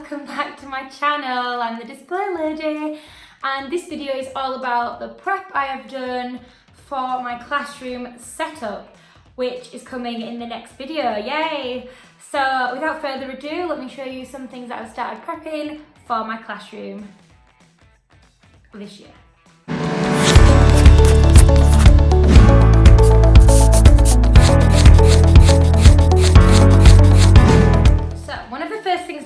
welcome back to my channel. I'm the display lady, and this video is all about the prep I have done for my classroom setup, which is coming in the next video. Yay! So without further ado, let me show you some things that I've started prepping for my classroom this year.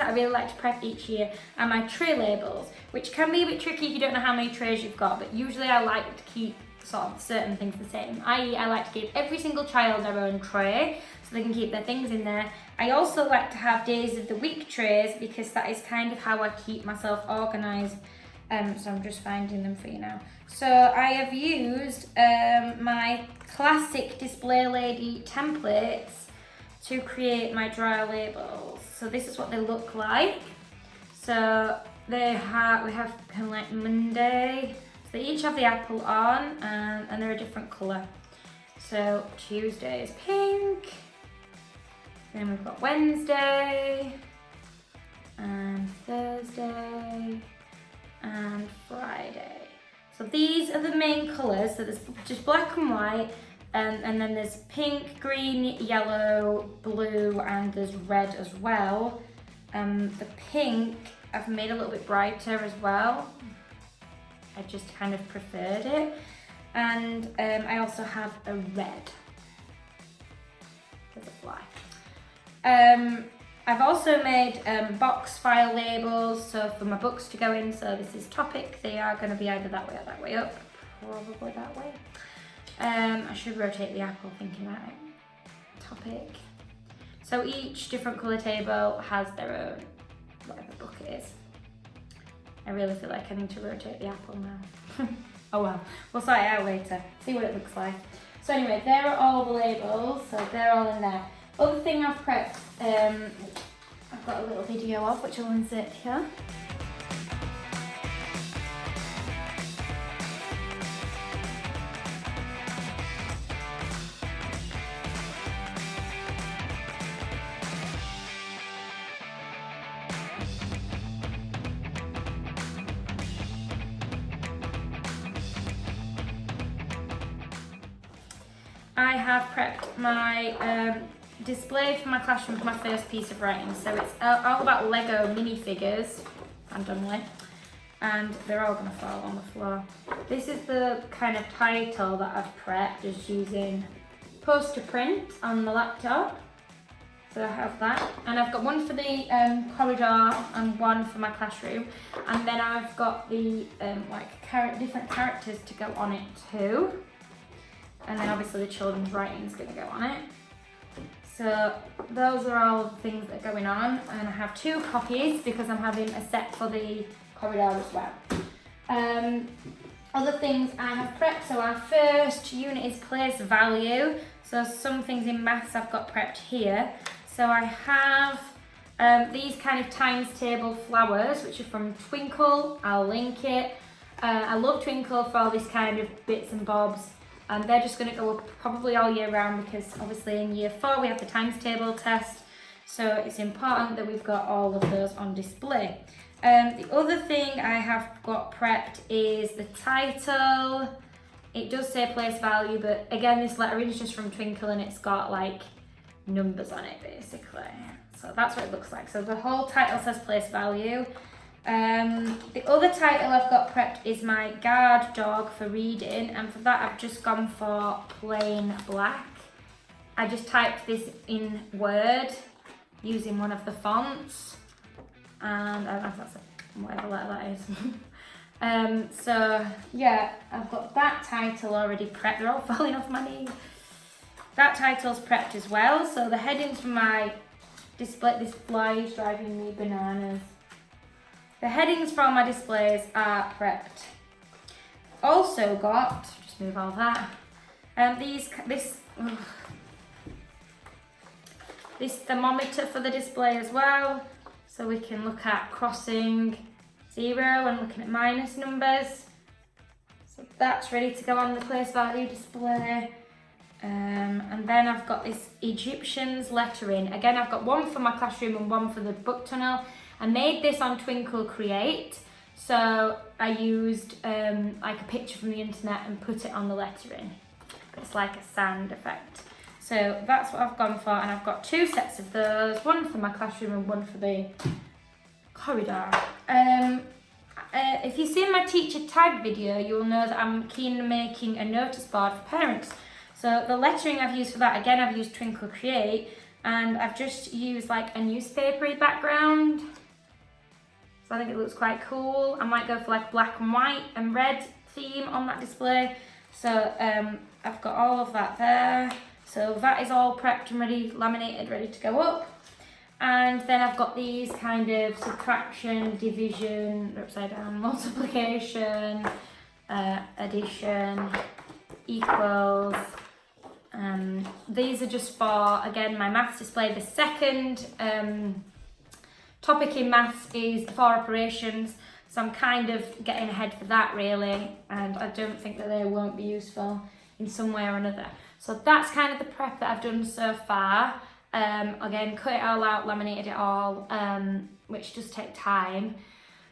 I really like to prep each year are my tray labels, which can be a bit tricky if you don't know how many trays you've got, but usually I like to keep sort of certain things the same, i.e. I like to give every single child their own tray so they can keep their things in there. I also like to have days of the week trays because that is kind of how I keep myself organised, so I'm just finding them for you now. So I have used my classic display lady templates to create my dry labels. So this is what they look like. So we have kind of like Monday. So they each have the apple on and they're a different colour. So Tuesday is pink. Then we've got Wednesday and Thursday and Friday. So these are the main colours. So there's just black and white. And then there's pink, green, yellow, blue, and there's red as well. The pink I've made a little bit brighter as well. I just kind of preferred it. And I also have a red. There's a fly. I've also made box file labels, so for my books to go in. So this is topic. They are going to be either that way or that way up. Probably that way. I should rotate the apple thinking about it. Topic. So each different colour table has their own, whatever book it is. I really feel like I need to rotate the apple now. Oh well, we'll sort it out later, see what it looks like. So anyway, there are all the labels, so they're all in there. Other thing I've prepped, I've got a little video of, which I'll insert here. I have prepped my display for my classroom for my first piece of writing. So it's all about Lego minifigures, randomly, and they're all going to fall on the floor. This is the kind of title that I've prepped, just using poster print on the laptop. So I have that, and I've got one for the corridor and one for my classroom, and then I've got the different characters to go on it too. And then obviously the children's writing is going to go on it. So those are all the things that are going on. And I have 2 copies because I'm having a set for the corridor as well. Other things I have prepped. So our first unit is place value. So some things in maths I've got prepped here. So I have these kind of times table flowers, which are from Twinkle. I'll link it. I love Twinkle for all these kind of bits and bobs. And they're just going to go up probably all year round because obviously in year 4 we have the times table test. So it's important that we've got all of those on display. The other thing I have got prepped is the title. It does say place value, but again this lettering is just from Twinkle and it's got like numbers on it basically. So that's what it looks like. So the whole title says place value. The other title I've got prepped is my guard dog for reading, and for that I've just gone for plain black. I just typed this in Word using one of the fonts, and I don't know if that's whatever letter that is. So yeah, I've got that title already prepped. They're all falling off my knees. That title's prepped as well. So the headings for my display, this fly is driving me bananas. The headings for all my displays are prepped. Also got, just move all that, this thermometer for the display as well, so we can look at crossing 0 and looking at minus numbers. So that's ready to go on the place value display. And then I've got this Egyptians lettering. Again, I've got one for my classroom and one for the book tunnel. I made this on Twinkle Create. So I used like a picture from the internet and put it on the lettering. It's like a sand effect. So that's what I've gone for, and I've got 2 sets of those, one for my classroom and one for the corridor. If you've seen my teacher tag video, you'll know that I'm keen on making a notice board for parents. So the lettering I've used for that, again, I've used Twinkle Create, and I've just used like a newspapery background. So I think it looks quite cool. I might go for like black and white and red theme on that display. So I've got all of that there. So that is all prepped and ready, laminated, ready to go up. And then I've got these kind of subtraction, division, upside down, multiplication, addition, equals. These are just for, again, my maths display. The second topic in maths is the 4 operations. So I'm kind of getting ahead for that really, and I don't think that they won't be useful in some way or another. So that's kind of the prep that I've done so far. Again, cut it all out, laminated it all, which does take time.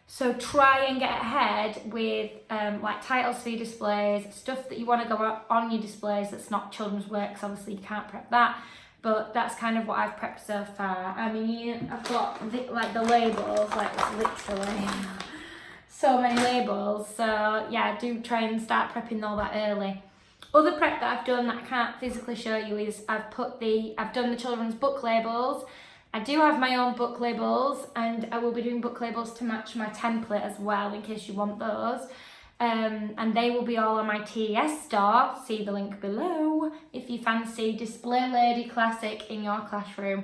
So try and get ahead with like titles for your displays, stuff that you want to go on your displays that's not children's work, because obviously you can't prep that. But that's kind of what I've prepped so far. I mean, I've got like the labels, like literally so many labels. So yeah, do try and start prepping all that early. Other prep that I've done that I can't physically show you is I've done the children's book labels. I do have my own book labels, and I will be doing book labels to match my template as well, in case you want those. And they will be all on my TES Store. See the link below if you fancy Display Lady Classic in your classroom.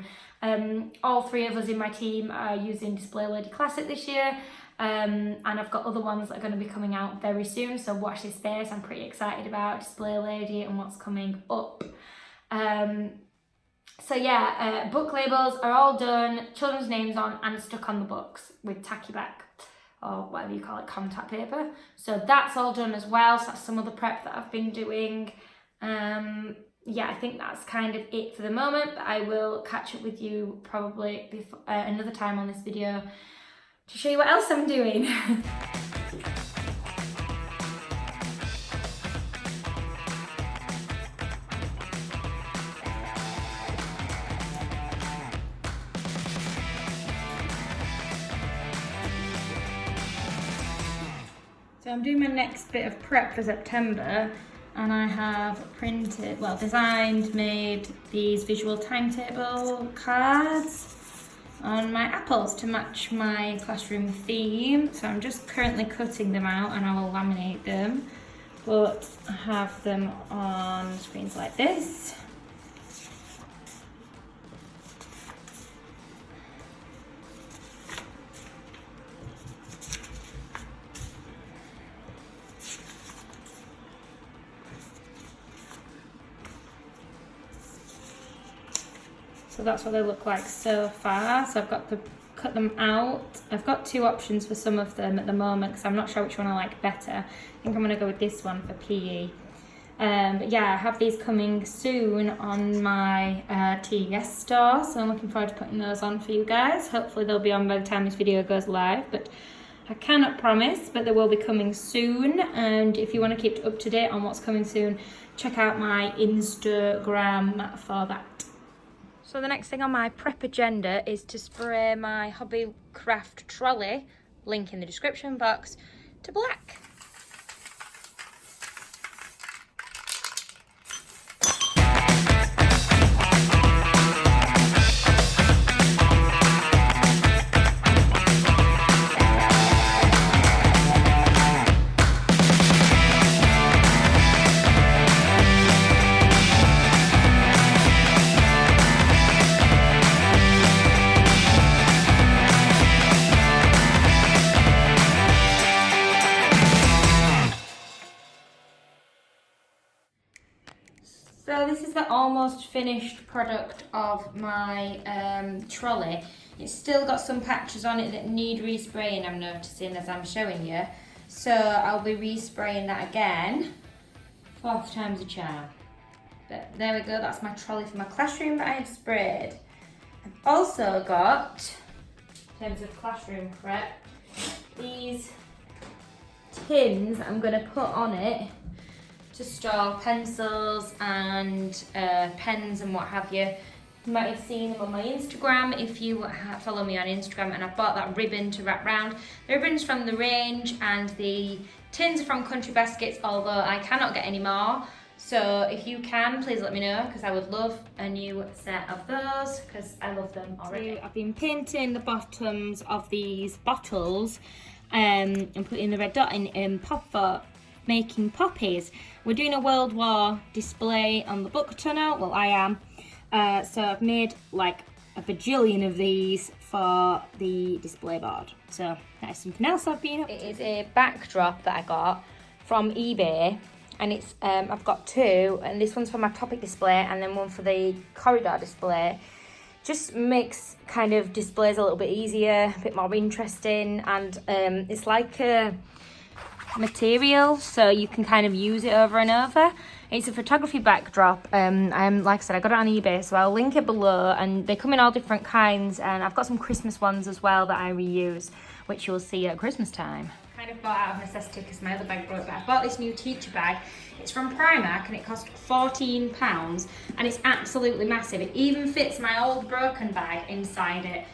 All 3 of us in my team are using Display Lady Classic this year. And I've got other ones that are going to be coming out very soon, so watch this space. I'm pretty excited about Display Lady and what's coming up. So yeah, book labels are all done, children's names on and stuck on the books with tacky back, or whatever you call it, contact paper. So that's all done as well. So that's some other prep that I've been doing. Yeah, I think that's kind of it for the moment, but I will catch up with you probably before, another time on this video to show you what else I'm doing. So I'm doing my next bit of prep for September, and I have printed, well, designed, made these visual timetable cards on my apples to match my classroom theme. So I'm just currently cutting them out and I will laminate them, but I have them on screens like this. So that's what they look like so far. So I've got to cut them out. I've got 2 options for some of them at the moment because I'm not sure which one I like better. I think I'm going to go with this one for PE. But yeah, I have these coming soon on my TES Store, so I'm looking forward to putting those on for you guys. Hopefully they'll be on by the time this video goes live, but I cannot promise, but they will be coming soon. And if you want to keep up to date on what's coming soon, check out my Instagram for that. So the next thing on my prep agenda is to spray my Hobbycraft trolley, link in the description box, to black. So this is the almost finished product of my trolley. It's still got some patches on it that need respraying, I'm noticing as I'm showing you. So I'll be respraying that again. 4th time's a charm. But there we go, that's my trolley for my classroom that I had sprayed. I've also got in terms of classroom prep. These tins I'm going to put on it to store pencils and pens and what have you. You might have seen them on my Instagram if you follow me on Instagram, and I bought that ribbon to wrap round. The ribbon's from the range and the tins are from Country Baskets, although I cannot get any more. So if you can, please let me know, because I would love a new set of those because I love them already. I've been painting the bottoms of these bottles and putting the red dot in pop for making poppies. We're doing a World War display on the book tunnel. Well, I am. So I've made like a bajillion of these for the display board. So that is something else I've been up to. It is a backdrop that I got from eBay, and it's I've got two, and this one's for my topic display and then one for the corridor display. Just makes kind of displays a little bit easier, a bit more interesting, and it's like a material, so you can kind of use it over and over. It's a photography backdrop. Like I said, I got it on eBay, so I'll link it below, and they come in all different kinds, and I've got some Christmas ones as well that I reuse, which you'll see at Christmas time. Kind of bought out of necessity because my other bag broke, but I bought this new teacher bag. It's from Primark and it cost £14, and it's absolutely massive. It even fits my old broken bag inside it.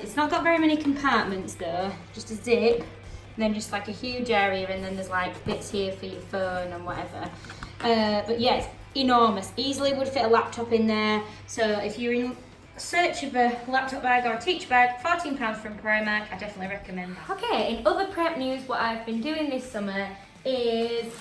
It's not got very many compartments though, just a zip, and then just like a huge area, and then there's like bits here for your phone and whatever. But yeah, it's enormous. Easily would fit a laptop in there. So if you're in search of a laptop bag or a teacher bag, £14 from Primark, I definitely recommend that. Okay, in other prep news, what I've been doing this summer is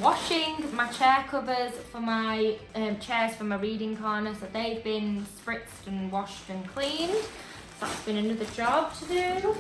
washing my chair covers for my chairs for my reading corner. So they've been spritzed and washed and cleaned. So that's been another job to do.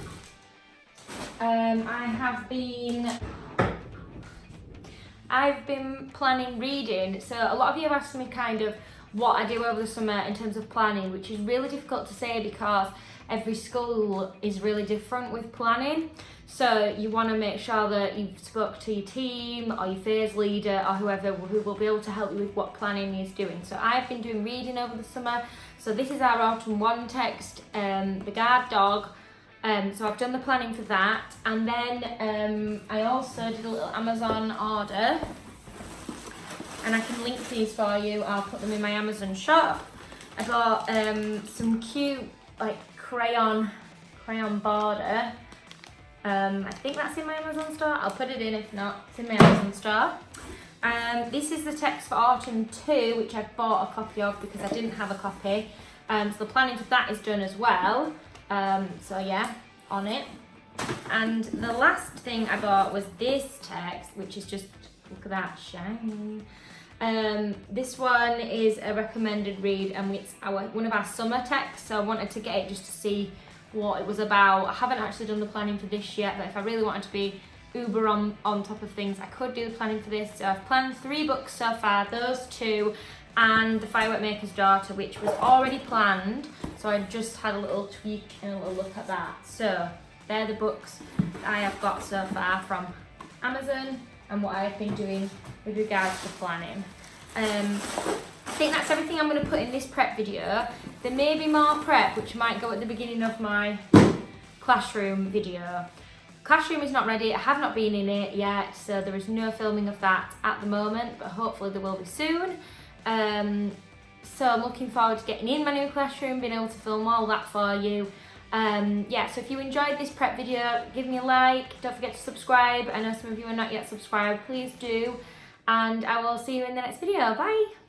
I've been planning reading, so a lot of you have asked me kind of what I do over the summer in terms of planning, which is really difficult to say because every school is really different with planning. So you want to make sure that you've spoke to your team or your phase leader or whoever who will be able to help you with what planning is doing. So I've been doing reading over the summer. So this is our Autumn 1 text, The Guard Dog. So I've done the planning for that, and then I also did a little Amazon order, and I can link these for you. I'll put them in my Amazon shop. I got some cute like crayon border. I think that's in my Amazon store. I'll put it in if not. It's in my Amazon store. This is the text for Autumn 2, which I bought a copy of because I didn't have a copy. So the planning for that is done as well. So yeah, on it. And the last thing I got was this text, which is just, look at that shiny. This one is a recommended read, and it's one of our summer texts, so I wanted to get it just to see what it was about. I haven't actually done the planning for this yet, but if I really wanted to be uber on top of things, I could do the planning for this. So I've planned 3 books so far, those 2, and The Firework Maker's Daughter, which was already planned, so I just had a little tweak and a little look at that. So they're the books that I have got so far from Amazon and what I've been doing with regards to planning. I think that's everything I'm going to put in this prep video. There may be more prep, which might go at the beginning of my classroom video. Classroom is not ready, I have not been in it yet, so there is no filming of that at the moment, but hopefully there will be soon. So I'm looking forward to getting in my new classroom, being able to film all that for you. Yeah, so if you enjoyed this prep video, give me a like, don't forget to subscribe. I know some of you are not yet subscribed, please do. And I will see you in the next video, bye!